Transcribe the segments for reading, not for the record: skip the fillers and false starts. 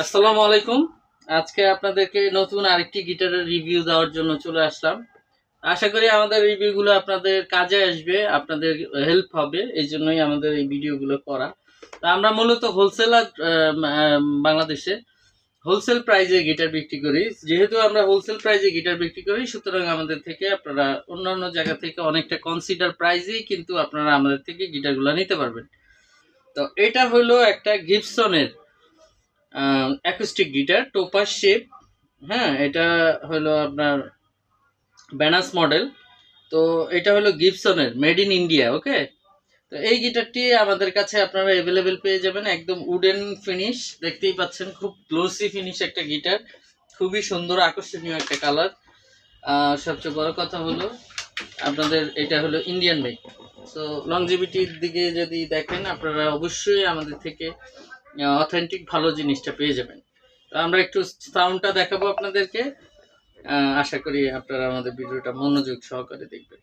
আসসালামু আলাইকুম। আজকে আপনাদেরকে নতুন আরেকটি গিটারের রিভিউ দেওয়ার জন্য চলে আসলাম। আশা করি আমাদের রিভিউগুলো আপনাদের কাজে আসবে, আপনাদের হেল্প হবে, এই জন্যই আমাদের এই ভিডিওগুলো করা। তা আমরা মূলত হোলসেলার, বাংলাদেশে হোলসেল প্রাইজে গিটার বিক্রি করি। যেহেতু আমরা হোলসেল প্রাইজে গিটার বিক্রি করি, সুতরাং আমাদের থেকে আপনারা অন্যান্য জায়গা থেকে অনেকটা কনসিডার প্রাইজেই কিন্তু আপনারা আমাদের থেকে গিটারগুলো নিতে পারবেন। তো এটা হলো একটা গিবসনের অ্যাকুস্টিক গিটার, টোপাস শেপ। হ্যাঁ, এটা হলো আপনার ব্যানাস মডেল। তো এটা হলো গিবসনের, মেড ইন ইন্ডিয়া। ওকে, তো এই গিটারটি আমাদের কাছে আপনারা অ্যাভেলেবেল পেয়ে যাবেন। একদম উডেন ফিনিশ, দেখতেই পাচ্ছেন, খুব গ্লোসি ফিনিশ একটা গিটার, খুবই সুন্দর আকর্ষণীয় একটা কালার। সবচেয়ে বড় কথা হলো আপনাদের এটা হলো ইন্ডিয়ান মেড। সো লংজিভিটির দিকে যদি দেখেন, আপনারা অবশ্যই আমাদের থেকে অথেন্টিক ভালো জিনিসটা পেয়ে যাবেন। তো আমরা একটু সাউন্ডটা দেখাবো আপনাদেরকে। আশা করি আপনারা আমাদের ভিডিওটা মনোযোগ সহকারে দেখবেন।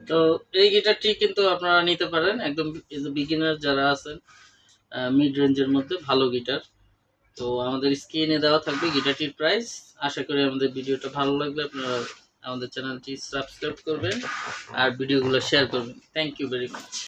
তো এই গিটারটি কিন্তু আপনারা নিতে পারেন, একদম বিগিনার যারা আছেন, মিড রেঞ্জের মধ্যে ভালো গিটার। তো আমাদের স্ক্রিনে দেওয়া থাকবে গিটারটির প্রাইস। আশা করি আমাদের ভিডিওটা ভালো লাগলে আপনারা আমাদের চ্যানেলটি সাবস্ক্রাইব করবেন আর ভিডিওগুলো শেয়ার করবেন। Thank you very much.